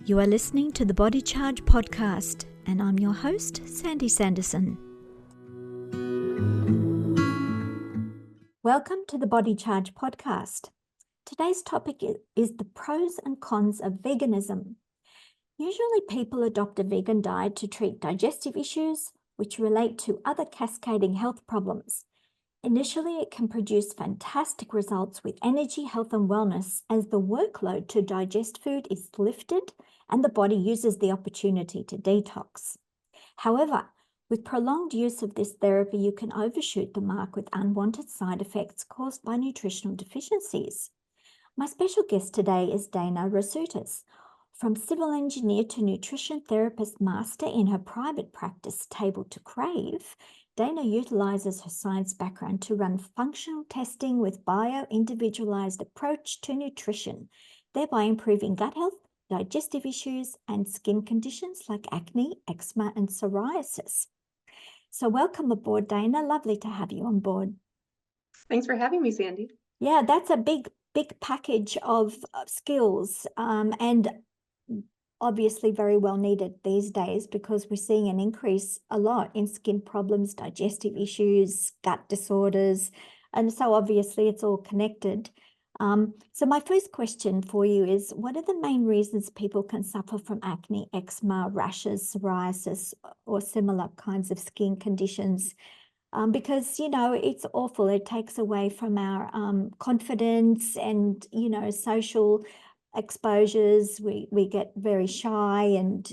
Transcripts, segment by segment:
You are listening to the Body Charge podcast, and I'm your host, Sandy Sanderson. Welcome to the Body Charge podcast. Today's topic is the pros and cons of veganism. Usually people adopt a vegan diet to treat digestive issues, which relate to other cascading health problems. Initially, it can produce fantastic results with energy, health, and wellness as the workload to digest food is lifted and the body uses the opportunity to detox. However, with prolonged use of this therapy, you can overshoot the mark with unwanted side effects caused by nutritional deficiencies. My special guest today is Daina Rasutis. From civil engineer to nutrition therapist master in her private practice table to Crave, Daina utilizes her science background to run functional testing with bio-individualized approach to nutrition, thereby improving gut health, digestive issues, and skin conditions like acne, eczema, and psoriasis. So welcome aboard, Daina. Lovely to have you on board. Thanks for having me, Sandy. Yeah, that's a big package of skills and obviously very well needed these days because we're seeing an increase a lot in skin problems, digestive issues, gut disorders, and so obviously it's all connected. So my first question for you is, what are the main reasons people can suffer from acne, eczema, rashes, psoriasis, or similar kinds of skin conditions? Because, it's awful. It takes away from our confidence and, social exposures. We get very shy and,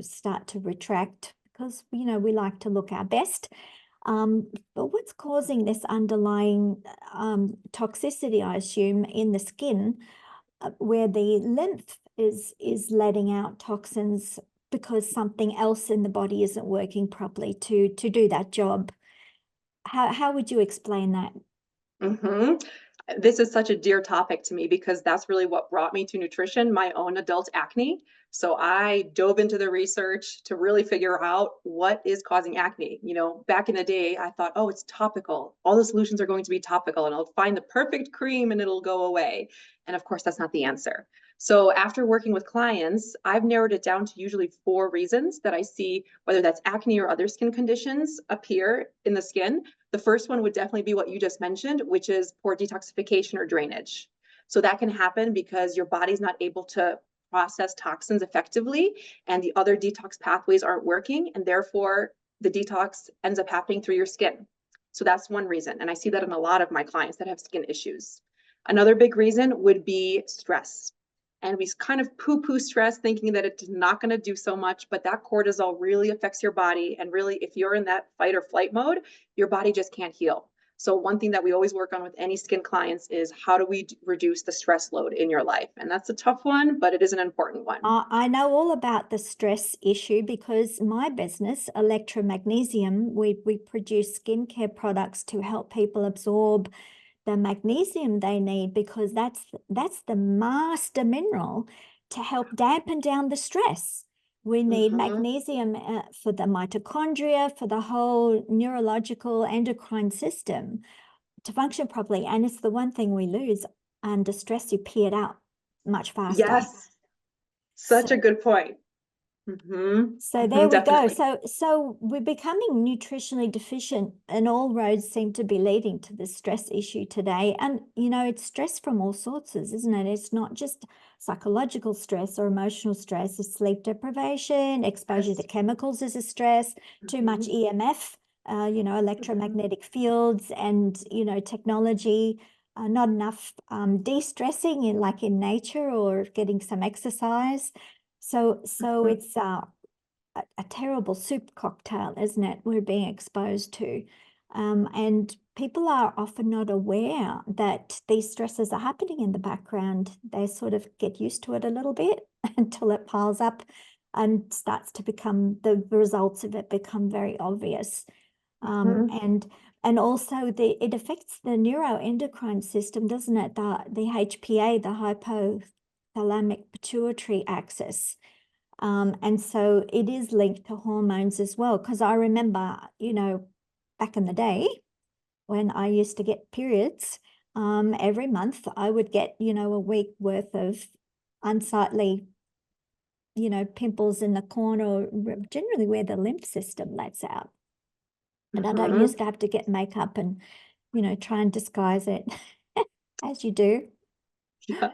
start to retract because, we like to look our best. But what's causing this underlying toxicity, I assume, in the skin, where the lymph is letting out toxins because something else in the body isn't working properly to do that job? How would you explain that? This is such a dear topic to me because that's really what brought me to nutrition, my own adult acne. So I dove into the research to really figure out what is causing acne. Back in the day, I thought, oh, it's topical. All the solutions are going to be topical and I'll find the perfect cream and it'll go away. And of course, that's not the answer. So after working with clients, I've narrowed it down to usually 4 reasons that I see, whether that's acne or other skin conditions, appear in the skin. The first one would definitely be what you just mentioned, which is poor detoxification or drainage. So that can happen because your body's not able to process toxins effectively and the other detox pathways aren't working, and therefore the detox ends up happening through your skin. So that's one reason. And I see that in a lot of my clients that have skin issues. Another big reason would be stress. And we kind of poo-poo stress thinking that it's not going to do so much, but that cortisol really affects your body. And really, if you're in that fight or flight mode, your body just can't heal. So one thing that we always work on with any skin clients is how do we reduce the stress load in your life? And that's a tough one, but it is an important one. I know all about the stress issue because my business, Elektra Magnesium, we produce skincare products to help people absorb the magnesium they need because that's the master mineral to help dampen down the stress. We need magnesium for the mitochondria, for the whole neurological endocrine system to function properly. And it's the one thing we lose under stress. You pee it out much faster. Yes, such a good point. So there we go. So we're becoming nutritionally deficient and all roads seem to be leading to the stress issue today. And, it's stress from all sorts, isn't it? It's not just psychological stress or emotional stress. It's sleep deprivation, exposure to chemicals is a stress, too much EMF, electromagnetic fields and, technology, not enough de-stressing in nature or getting some exercise. So it's a terrible soup cocktail, isn't it? We're being exposed to. And people are often not aware that these stresses are happening in the background. They sort of get used to it a little bit until it piles up and starts to become, the results of it become very obvious. And also it affects the neuroendocrine system, doesn't it? The HPA, the hypothalamic pituitary axis. And so it is linked to hormones as well. Because I remember, back in the day when I used to get periods, every month I would get, a week worth of unsightly pimples in the corner, generally where the lymph system lets out. And I don't used to have to get makeup and, try and disguise it as you do. Yeah.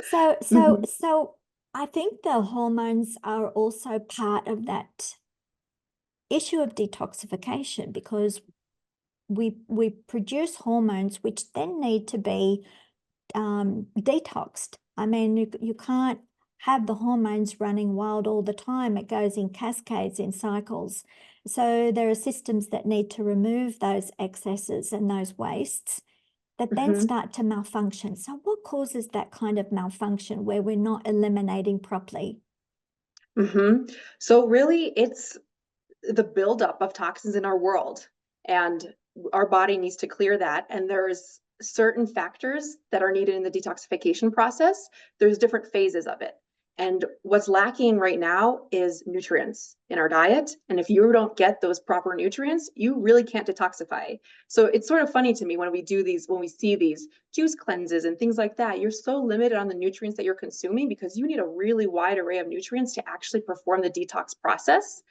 So I think the hormones are also part of that issue of detoxification, because we produce hormones which then need to be detoxed. I mean, you can't have the hormones running wild all the time. It goes in cascades, in cycles. So there are systems that need to remove those excesses and those wastes that then start to malfunction. So what causes that kind of malfunction where we're not eliminating properly? So really, it's the buildup of toxins in our world, and our body needs to clear that. And there's certain factors that are needed in the detoxification process. There's different phases of it. And what's lacking right now is nutrients in our diet. And if you don't get those proper nutrients, you really can't detoxify. So it's sort of funny to me when we see these juice cleanses and things like that, you're so limited on the nutrients that you're consuming because you need a really wide array of nutrients to actually perform the detox process.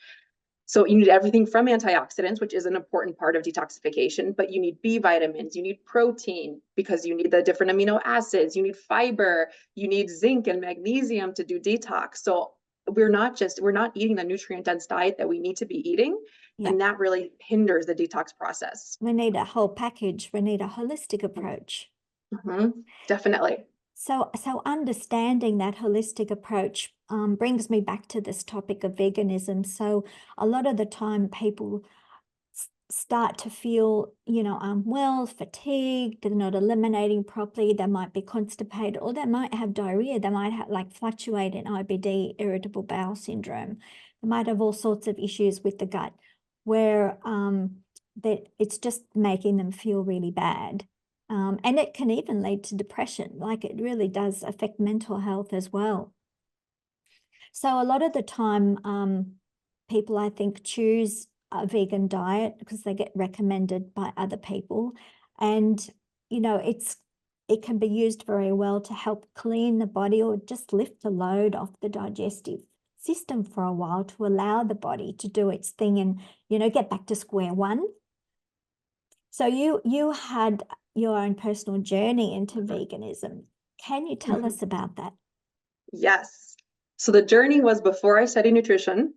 So you need everything from antioxidants, which is an important part of detoxification, but you need B vitamins, you need protein because you need the different amino acids, you need fiber, you need zinc and magnesium to do detox. So we're not eating the nutrient dense diet that we need to be eating. Yeah. And that really hinders the detox process. We need a whole package. We need a holistic approach. Definitely. So understanding that holistic approach brings me back to this topic of veganism. So a lot of the time people start to feel, unwell, fatigued, they're not eliminating properly, they might be constipated, or they might have diarrhea, they might have fluctuate in IBD, irritable bowel syndrome. They might have all sorts of issues with the gut where that it's just making them feel really bad. And it can even lead to depression. It really does affect mental health as well. So a lot of the time, people, I think, choose a vegan diet because they get recommended by other people. And, it can be used very well to help clean the body or just lift the load off the digestive system for a while to allow the body to do its thing and, get back to square one. So you had your own personal journey into veganism. Can you tell us about that? Yes. So the journey was before I studied nutrition.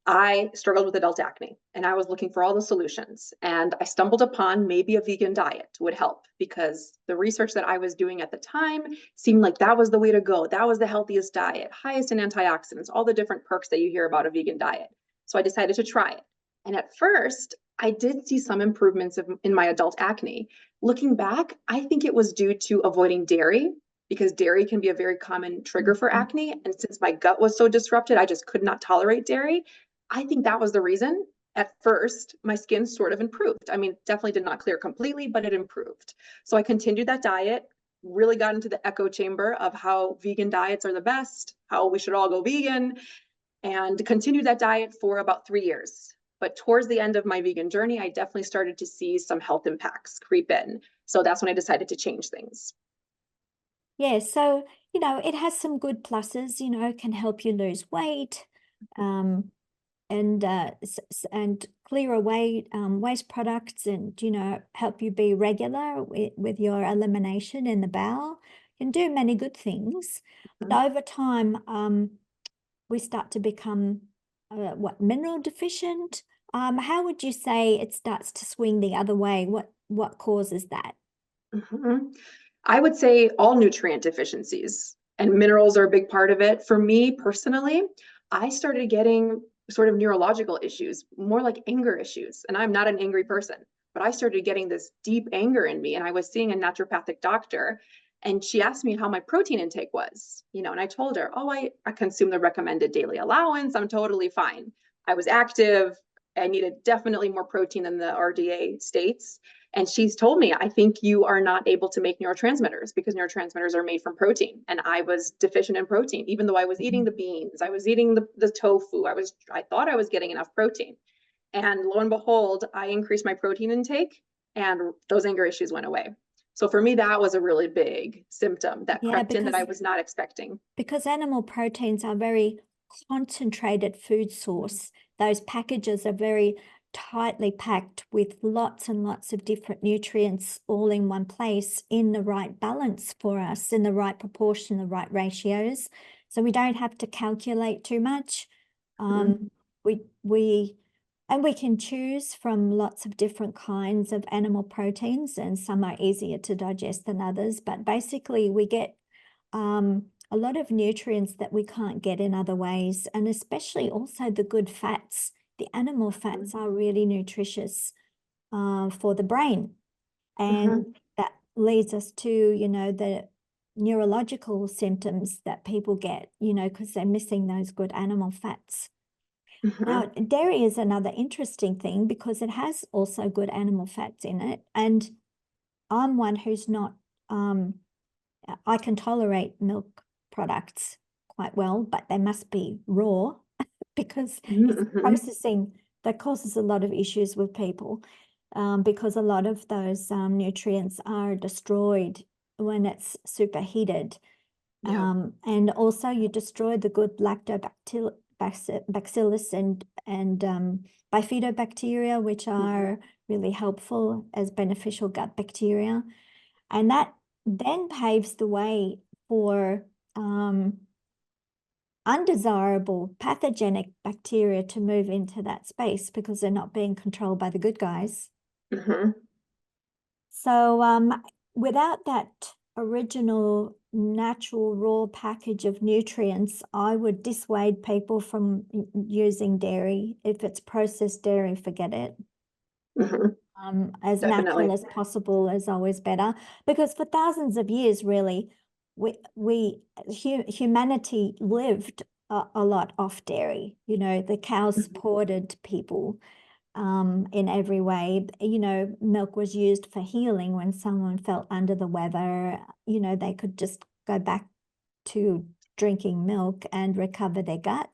I struggled with adult acne and I was looking for all the solutions. And I stumbled upon maybe a vegan diet would help because the research that I was doing at the time seemed like that was the way to go. That was the healthiest diet, highest in antioxidants, all the different perks that you hear about a vegan diet. So I decided to try it. And at first, I did see some improvements in my adult acne. Looking back, I think it was due to avoiding dairy because dairy can be a very common trigger for acne. And since my gut was so disrupted, I just could not tolerate dairy. I think that was the reason. At first, my skin sort of improved. I mean, definitely did not clear completely, but it improved. So I continued that diet, really got into the echo chamber of how vegan diets are the best, how we should all go vegan, and continued that diet for about 3 years. But towards the end of my vegan journey, I definitely started to see some health impacts creep in. So that's when I decided to change things. Yeah, so, it has some good pluses, can help you lose weight and clear away waste products and, help you be regular with your elimination in the bowel. Can do many good things. But over time, we start to become, mineral deficient? How would you say it starts to swing the other way? What causes that? I would say all nutrient deficiencies, and minerals are a big part of it. For me personally, I started getting sort of neurological issues, more like anger issues. And I'm not an angry person, but I started getting this deep anger in me. And I was seeing a naturopathic doctor, and she asked me how my protein intake was, and I told her, oh, I consume the recommended daily allowance. I'm totally fine. I was active. I needed definitely more protein than the RDA states. And she's told me, I think you are not able to make neurotransmitters because neurotransmitters are made from protein. And I was deficient in protein, even though I was eating the beans, I was eating the tofu. I thought I was getting enough protein. And lo and behold, I increased my protein intake and those anger issues went away. So for me, that was a really big symptom that Yeah, crept in that I was not expecting. Because animal proteins are very concentrated food source. Those packages are very tightly packed with lots and lots of different nutrients all in one place in the right balance for us, in the right proportion, the right ratios. So we don't have to calculate too much. We can choose from lots of different kinds of animal proteins, and some are easier to digest than others. But basically, we get a lot of nutrients that we can't get in other ways, and especially also the good fats. The animal fats are really nutritious for the brain. And that leads us to, the neurological symptoms that people get, because they're missing those good animal fats. Now, dairy is another interesting thing because it has also good animal fats in it. And I'm one who's not, I can tolerate milk products quite well, but they must be raw because it's processing that causes a lot of issues with people, because a lot of those nutrients are destroyed when it's superheated. And also you destroy the good lactobacillus and bifidobacteria, which are really helpful as beneficial gut bacteria. And that then paves the way for undesirable pathogenic bacteria to move into that space because they're not being controlled by the good guys. So without that original natural raw package of nutrients, I would dissuade people from using dairy. If it's processed dairy, forget it. As natural as possible is always better, because for thousands of years, really, humanity lived a lot off dairy. The cows supported people in every way. Milk was used for healing when someone felt under the weather. They could just go back to drinking milk and recover their gut.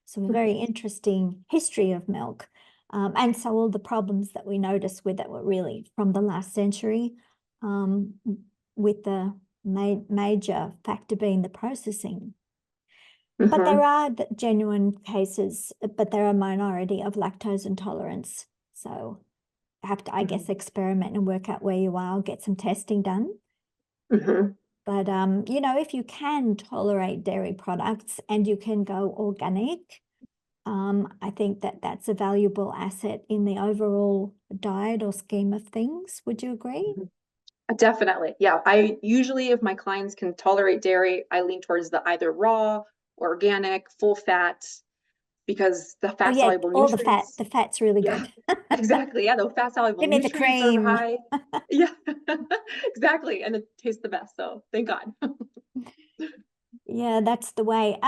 So a very interesting history of milk. And so all the problems that we noticed with it were really from the last century, with the major factor being the processing. But there are genuine cases, but there are a minority of lactose intolerance. So you have to, I guess, experiment and work out where you are, get some testing done. But, if you can tolerate dairy products and you can go organic, I think that that's a valuable asset in the overall diet or scheme of things. Would you agree? Definitely. Yeah. I usually, if my clients can tolerate dairy, I lean towards the either raw, organic, full fat, because the fat soluble nutrients. The fat's really good. Exactly. Yeah. The fat soluble Give me the nutrients are cream. high. Yeah, exactly. And it tastes the best. So thank God. Yeah, that's the way.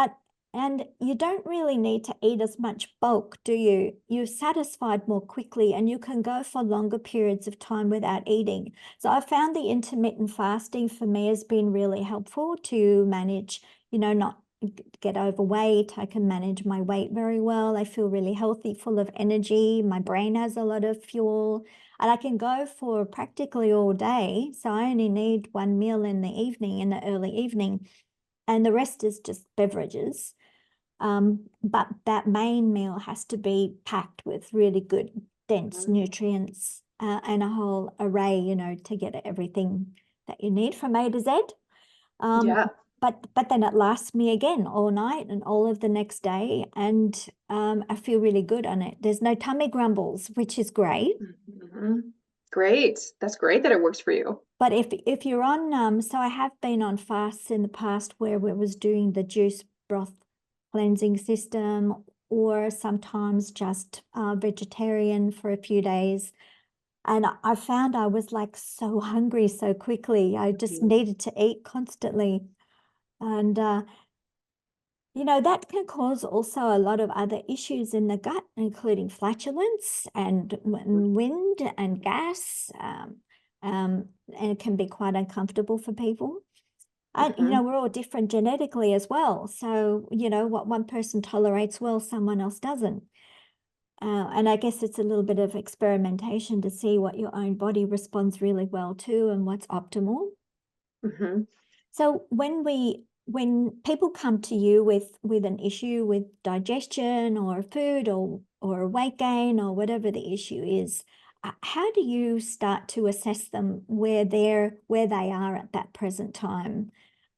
And you don't really need to eat as much bulk, do you? You're satisfied more quickly and you can go for longer periods of time without eating. So I found the intermittent fasting for me has been really helpful to manage, not get overweight. I can manage my weight very well. I feel really healthy, full of energy. My brain has a lot of fuel. And I can go for practically all day. So I only need one meal in the evening, in the early evening, and the rest is just beverages. But that main meal has to be packed with really good, dense nutrients and a whole array, to get everything that you need from A to Z. But then it lasts me again all night and all of the next day, and I feel really good on it. There's no tummy grumbles, which is great. Great. That's great that it works for you. But if you're on, so I have been on fasts in the past where we was doing the juice broth cleansing system, or sometimes just vegetarian for a few days. And I found I was like so hungry so quickly. I just needed to eat constantly. And, that can cause also a lot of other issues in the gut, including flatulence and wind and gas. And it can be quite uncomfortable for people. And, we're all different genetically as well. So, what one person tolerates well, someone else doesn't. And I guess it's a little bit of experimentation to see what your own body responds really well to and what's optimal. Mm-hmm. So when people come to you with an issue with digestion or food or weight gain or whatever the issue is, how do you start to assess them where they are at that present time,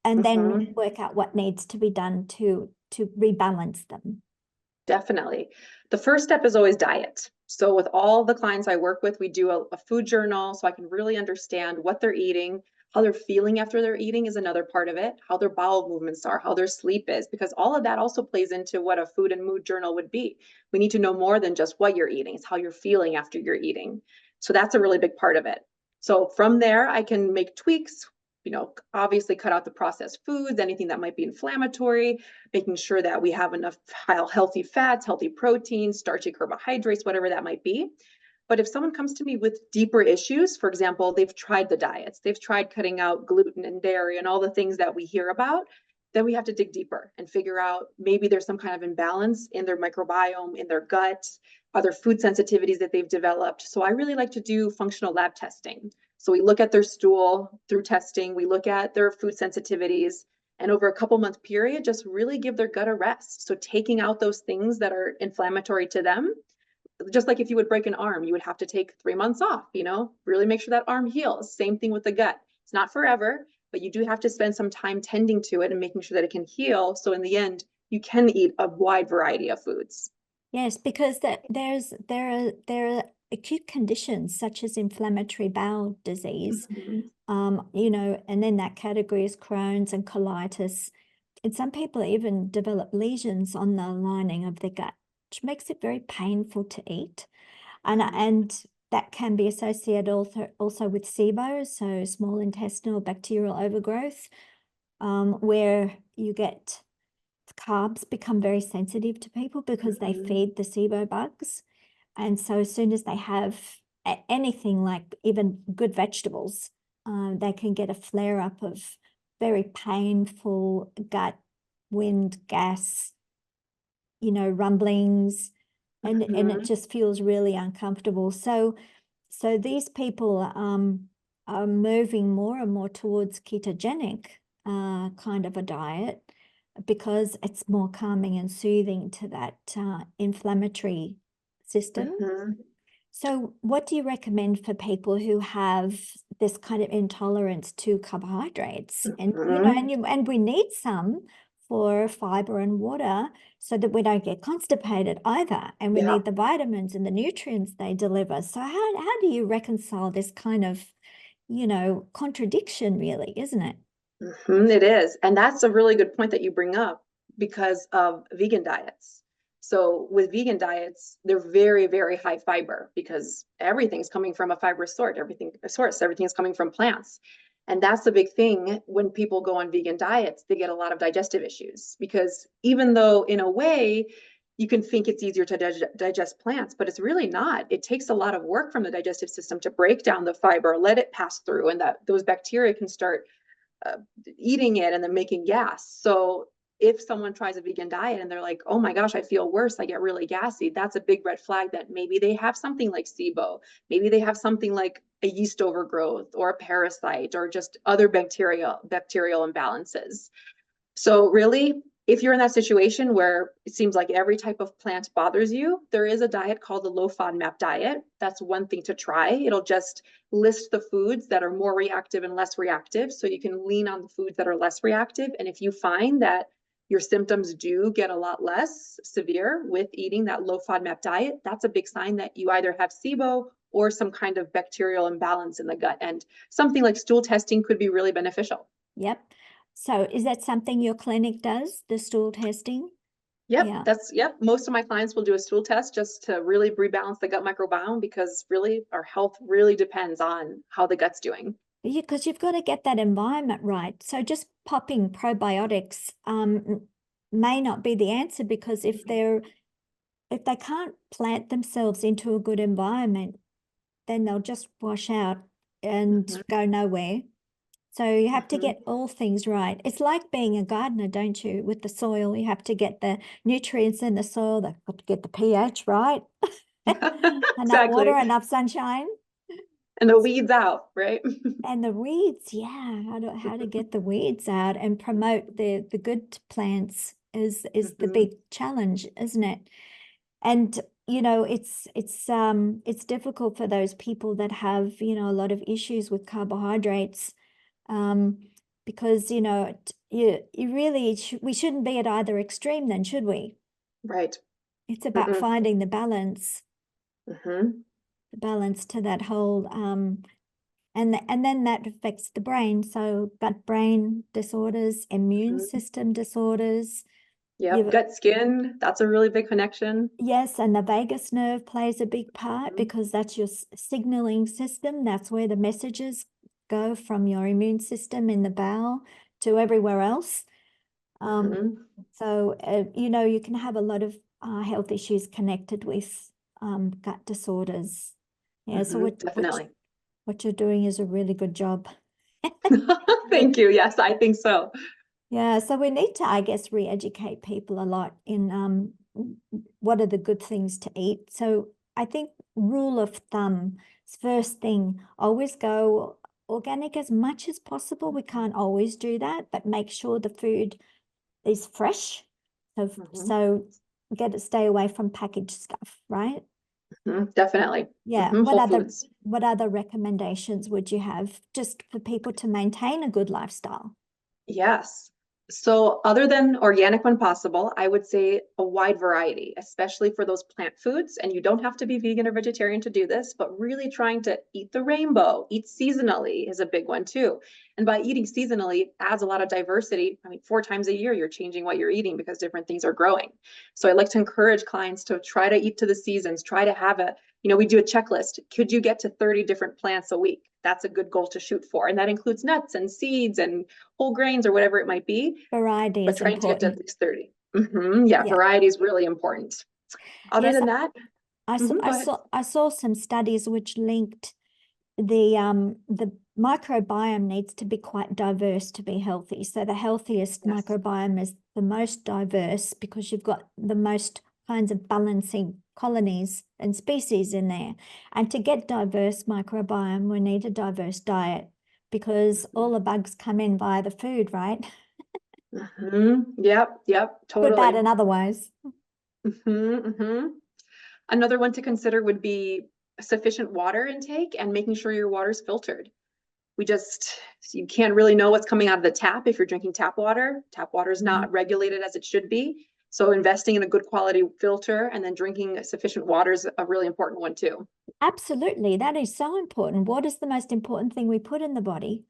and then work out what needs to be done to rebalance them? Definitely. The first step is always diet. So with all the clients I work with, we do a food journal so I can really understand what they're eating, how they're feeling after they're eating is another part of it, how their bowel movements are, how their sleep is, because all of that also plays into what a food and mood journal would be. We need to know more than just what you're eating, it's how you're feeling after you're eating. So that's a really big part of it. So from there, I can make tweaks, obviously cut out the processed foods, anything that might be inflammatory, making sure that we have enough healthy fats, healthy proteins, starchy carbohydrates, whatever that might be. But if someone comes to me with deeper issues, for example, they've tried the diets, they've tried cutting out gluten and dairy and all the things that we hear about, then we have to dig deeper and figure out maybe there's some kind of imbalance in their microbiome, in their gut, other food sensitivities that they've developed. So I really like to do functional lab testing. So we look at their stool through testing, we look at their food sensitivities, and over a couple month period, just really give their gut a rest. So taking out those things that are inflammatory to them, just like if you would break an arm, you would have to take 3 months off, really make sure that arm heals. Same thing with the gut. It's not forever, but you do have to spend some time tending to it and making sure that it can heal. So in the end, you can eat a wide variety of foods. Yes, because there are acute conditions such as inflammatory bowel disease, and then that category is Crohn's and colitis. And some people even develop lesions on the lining of the gut, which makes it very painful to eat. And that can be associated also with SIBO, so small intestinal bacterial overgrowth, where you get carbs become very sensitive to people because they feed the SIBO bugs. And so as soon as they have anything like even good vegetables, they can get a flare up of very painful gut, wind, gas, rumblings, and it just feels really uncomfortable. So these people are moving more and more towards ketogenic kind of a diet because it's more calming and soothing to that inflammatory system. So what do you recommend for people who have this kind of intolerance to carbohydrates? And and we need some for fiber and water so that we don't get constipated either. And we need the vitamins and the nutrients they deliver. So how do you reconcile this kind of, contradiction, really, isn't it? It is. And that's a really good point that you bring up because of vegan diets. So with vegan diets, they're very, very high fiber because everything's coming from a fibrous source. Everything's coming from plants. And that's the big thing when people go on vegan diets, they get a lot of digestive issues because even though in a way you can think it's easier to digest plants, but it's really not. It takes a lot of work from the digestive system to break down the fiber, let it pass through, and that those bacteria can start eating it and then making gas. So if someone tries a vegan diet and they're like, oh my gosh, I feel worse, I get really gassy, that's a big red flag that maybe they have something like SIBO, maybe they have something like a yeast overgrowth or a parasite or just other bacterial imbalances. So really, if you're in that situation where it seems like every type of plant bothers you, there is a diet called the low FODMAP diet. That's one thing to try. It'll just list the foods that are more reactive and less reactive. So you can lean on the foods that are less reactive. And if you find that your symptoms do get a lot less severe with eating that low FODMAP diet, that's a big sign that you either have SIBO or some kind of bacterial imbalance in the gut. And something like stool testing could be really beneficial. Yep. So is that something your clinic does, the stool testing? Yep, most of my clients will do a stool test just to really rebalance the gut microbiome because really our health really depends on how the gut's doing. Yeah, because you've got to get that environment right. So just popping probiotics may not be the answer because if they can't plant themselves into a good environment, then they'll just wash out and go nowhere. So you have to get all things right. It's like being a gardener, don't you? With the soil, you have to get the nutrients in the soil, they've got to get the pH right, enough water, Exactly. enough sunshine. And the weeds out, right? And the weeds, yeah, how to get the weeds out and promote the good plants is the big challenge, isn't it? And you know, it's difficult for those people that have, you know, a lot of issues with carbohydrates, because you know, you really we shouldn't be at either extreme then, should we? Right. It's about finding the Mm-hmm. balance to that whole and then that affects the brain. So gut-brain disorders, immune system disorders. Yep. Gut skin, that's a really big connection. Yes, and the vagus nerve plays a big part because that's your signaling system. That's where the messages go from your immune system in the bowel to everywhere else. So, you know, you can have a lot of health issues connected with gut disorders. Yeah, so Definitely. what you're doing is a really good job. Thank you. Yes, I think so. Yeah, so we need to, I guess, re-educate people a lot in what are the good things to eat. So I think rule of thumb, first thing, always go organic as much as possible. We can't always do that, but make sure the food is fresh. So stay away from packaged stuff, right? Definitely. Yeah. Whole foods. What other recommendations would you have just for people to maintain a good lifestyle? Yes. So other than organic when possible, I would say a wide variety, especially for those plant foods. And you don't have to be vegan or vegetarian to do this, but really trying to eat the rainbow, eat seasonally is a big one too. And by eating seasonally, it adds a lot of diversity. I mean, 4 times a year, you're changing what you're eating because different things are growing. So I like to encourage clients to try to eat to the seasons, try to have we do a checklist. Could you get to 30 different plants a week? That's a good goal to shoot for. And that includes nuts and seeds and whole grains or whatever it might be. Variety But is trying to get to at important. least 30. Yeah, variety is really important. Other Yes, than that, go ahead. I saw some studies which linked the microbiome needs to be quite diverse to be healthy. So the healthiest microbiome is the most diverse because you've got the most kinds of balancing colonies and species in there. And to get diverse microbiome, we need a diverse diet because all the bugs come in via the food, right? Yep, Good, bad, totally. and otherwise. Another one to consider would be sufficient water intake and making sure your water is filtered. You can't really know what's coming out of the tap if you're drinking tap water. Tap water is not regulated as it should be. So investing in a good quality filter and then drinking sufficient water is a really important one too. Absolutely. That is so important. Water is the most important thing we put in the body.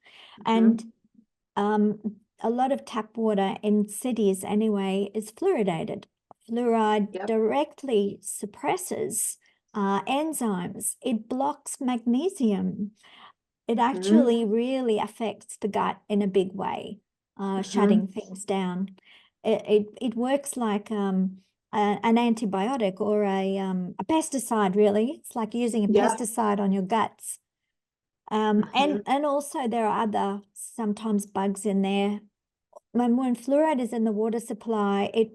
And a lot of tap water in cities anyway is fluoridated. Fluoride directly suppresses enzymes. It blocks magnesium. It actually really affects the gut in a big way, shutting things down. It works like an antibiotic or a pesticide, really. It's like using a pesticide on your guts. And also there are other sometimes bugs in there. When fluoride is in the water supply, it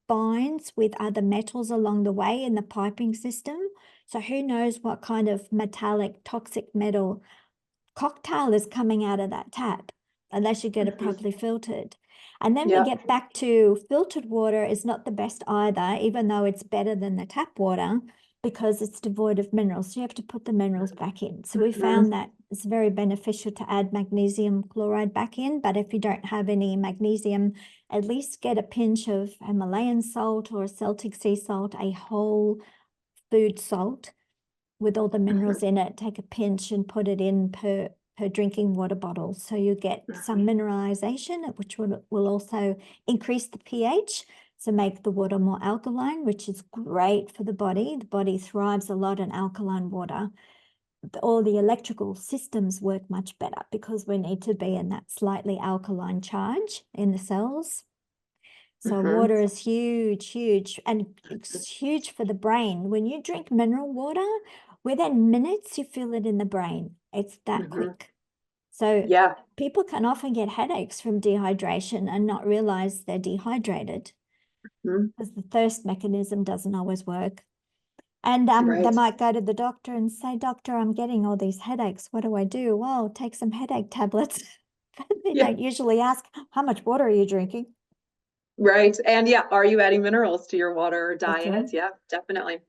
binds with other metals along the way in the piping system. So who knows what kind of metallic toxic metal cocktail is coming out of that tap unless you get it properly filtered. And then we get back to filtered water is not the best either, even though it's better than the tap water because it's devoid of minerals. So you have to put the minerals back in. So we found that it's very beneficial to add magnesium chloride back in, but if you don't have any magnesium, at least get a pinch of Himalayan salt or Celtic sea salt, a whole food salt with all the minerals in it. Take a pinch and put it in per drinking water bottle. So you get some mineralization, which will also increase the pH. So make the water more alkaline, which is great for the body. The body thrives a lot in alkaline water. All the electrical systems work much better because we need to be in that slightly alkaline charge in the cells. So water is huge, huge, and it's huge for the brain. When you drink mineral water, within minutes, you feel it in the brain. It's that quick. So Yeah. people can often get headaches from dehydration and not realize they're dehydrated because the thirst mechanism doesn't always work. And they Right. might go to the doctor and say, "Doctor, I'm getting all these headaches. What do I do?" Well, take some headache tablets. They Yeah. don't usually ask, "How much water are you drinking?" Right. And yeah, are you adding minerals to your water or That's right. diet? Yeah, definitely.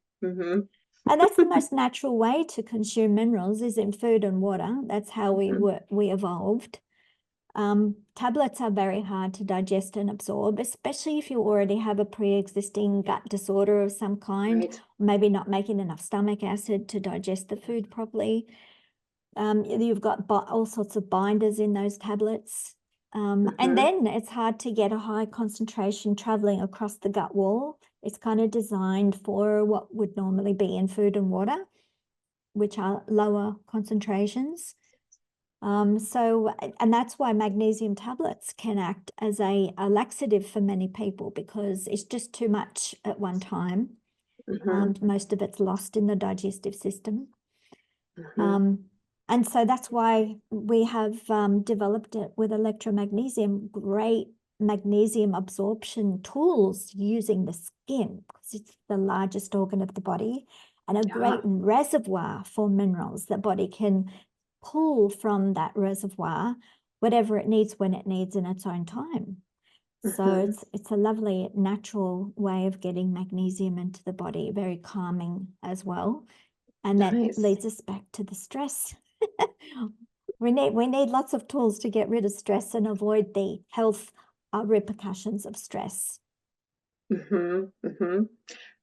And that's the most natural way to consume minerals is in food and water. That's how we evolved. Tablets are very hard to digest and absorb, especially if you already have a pre-existing gut disorder of some kind, Right. maybe not making enough stomach acid to digest the food properly. You've got all sorts of binders in those tablets. And then it's hard to get a high concentration traveling across the gut wall. It's kind of designed for what would normally be in food and water, which are lower concentrations. And that's why magnesium tablets can act as a laxative for many people because it's just too much at one time. Most of it's lost in the digestive system. And so that's why we have developed it with Elektra Magnesium, great magnesium absorption tools using the skin because it's the largest organ of the body and a great reservoir for minerals. The body can pull from that reservoir whatever it needs when it needs in its own time. So it's a lovely natural way of getting magnesium into the body, very calming as well. And that leads us back to the stress. We need lots of tools to get rid of stress and avoid the health repercussions of stress.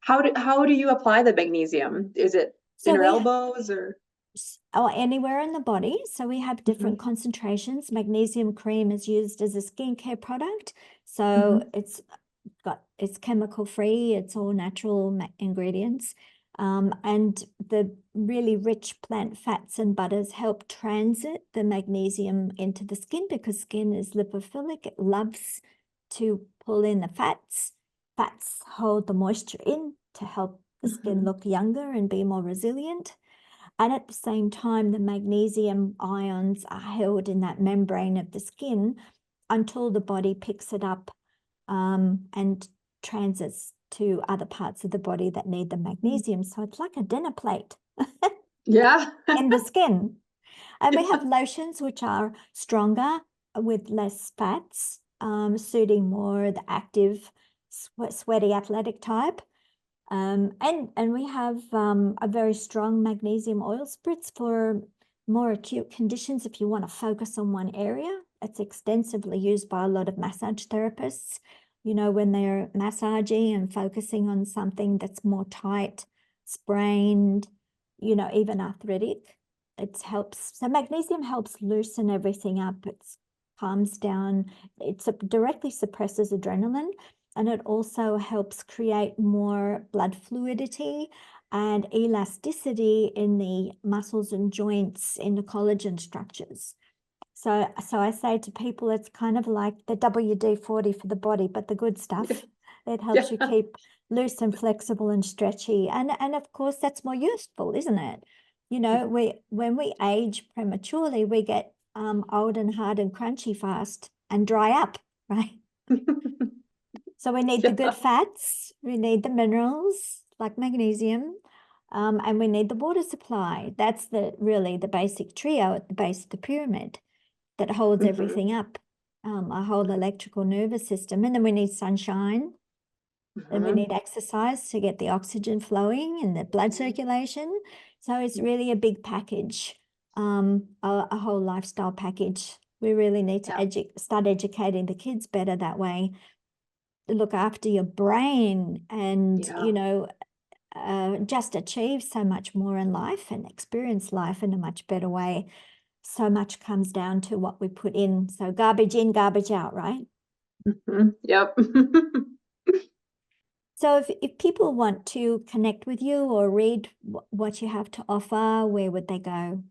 How do you apply the magnesium? Is it inner elbows or anywhere in the body? So we have different concentrations. Magnesium cream is used as a skincare product. So it's chemical free. It's all natural ingredients. And the really rich plant fats and butters help transit the magnesium into the skin because skin is lipophilic. It loves to pull in the fats. Fats hold the moisture in to help the skin look younger and be more resilient. And at the same time, the magnesium ions are held in that membrane of the skin until the body picks it up and transits to other parts of the body that need the magnesium. So it's like a dinner plate in the skin. And we have lotions which are stronger with less fats, suiting more the active, sweaty athletic type. And we have a very strong magnesium oil spritz for more acute conditions if you want to focus on one area. It's extensively used by a lot of massage therapists, you know, when they're massaging and focusing on something that's more tight, sprained, you know, even arthritic. It helps. So magnesium helps loosen everything up. It calms down. It directly suppresses adrenaline. And it also helps create more blood fluidity and elasticity in the muscles and joints in the collagen structures. So I say to people, it's kind of like the WD-40 for the body, but the good stuff. It helps you keep loose and flexible and stretchy. And of course, that's more useful, isn't it? You know, when we age prematurely, we get old and hard and crunchy fast and dry up, right? So we need the good fats, we need the minerals like magnesium, and we need the water supply. That's really the basic trio at the base of the pyramid that holds everything up, our whole electrical nervous system. And then we need sunshine, and we need exercise to get the oxygen flowing and the blood circulation. So it's really a big package, a whole lifestyle package. We really need to start educating the kids better that way. Look after your brain and, you know, just achieve so much more in life and experience life in a much better way. So much comes down to what we put in. So garbage in, garbage out, right? Yep. So if people want to connect with you or read what you have to offer, where would they go?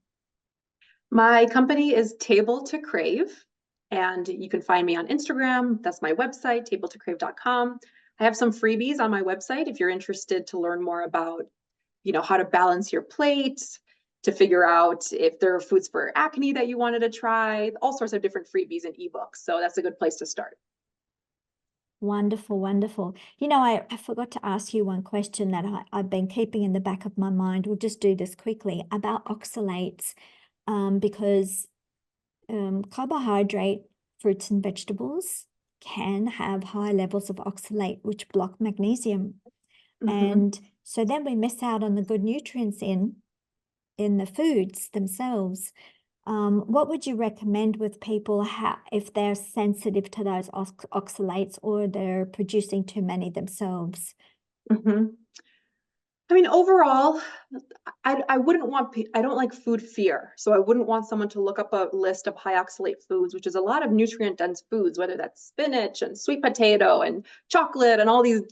My company is Table to Crave, and you can find me on Instagram. That's my website, tabletocrave.com. I have some freebies on my website if you're interested to learn more about, you know, how to balance your plate, to figure out if there are foods for acne that you wanted to try, all sorts of different freebies and ebooks. So that's a good place to start. Wonderful, wonderful. You know, I forgot to ask you one question that I've been keeping in the back of my mind. We'll just do this quickly about oxalates, because carbohydrate fruits and vegetables can have high levels of oxalate, which block magnesium. And so then we miss out on the good nutrients in the foods themselves. What would you recommend with people if they're sensitive to those oxalates or they're producing too many themselves? I mean, overall, I wouldn't want, I don't like food fear. So I wouldn't want someone to look up a list of high oxalate foods, which is a lot of nutrient dense foods, whether that's spinach and sweet potato and chocolate and all these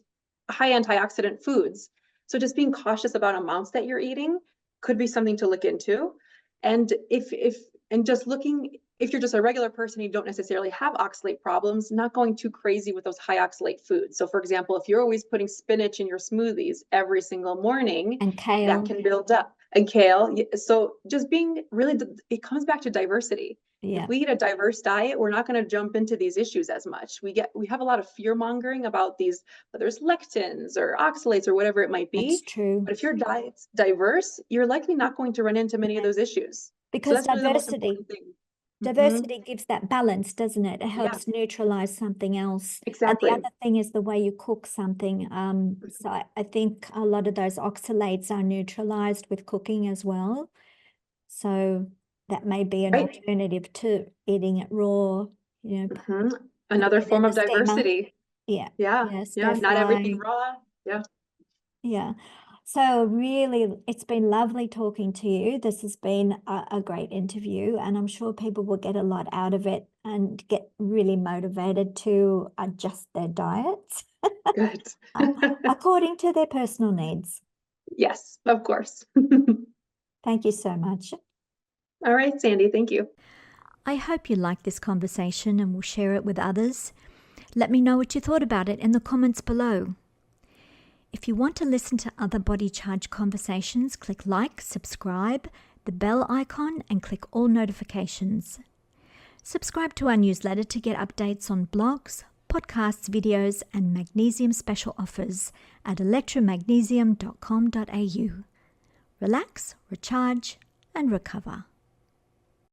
high antioxidant foods. So just being cautious about amounts that you're eating could be something to look into. And if you're just a regular person, you don't necessarily have oxalate problems, not going too crazy with those high oxalate foods. So for example, if you're always putting spinach in your smoothies every single morning, and kale, that can build up. And kale. So just being really, it comes back to diversity. Yeah. If we eat a diverse diet, we're not going to jump into these issues as much. We have a lot of fear mongering about these, whether it's lectins or oxalates or whatever it might be. That's true. But if your diet's diverse, you're likely not going to run into many of those issues. Because so that's really the most important thing. Diversity gives that balance, doesn't it? It helps neutralize something else. Exactly. And the other thing is the way you cook something. So I think a lot of those oxalates are neutralized with cooking as well. So that may be an alternative to eating it raw, you know. Another form of diversity. Yeah. Yeah. Not everything raw. Yeah. Yeah. So really, it's been lovely talking to you. This has been a great interview, and I'm sure people will get a lot out of it and get really motivated to adjust their diets Good. according to their personal needs. Yes, of course. Thank you so much. All right, Sandy, thank you. I hope you liked this conversation and will share it with others. Let me know what you thought about it in the comments below. If you want to listen to other Body Charge conversations, click like, subscribe, the bell icon, and click all notifications. Subscribe to our newsletter to get updates on blogs, podcasts, videos, and magnesium special offers at electramagnesium.com.au. Relax, recharge, and recover.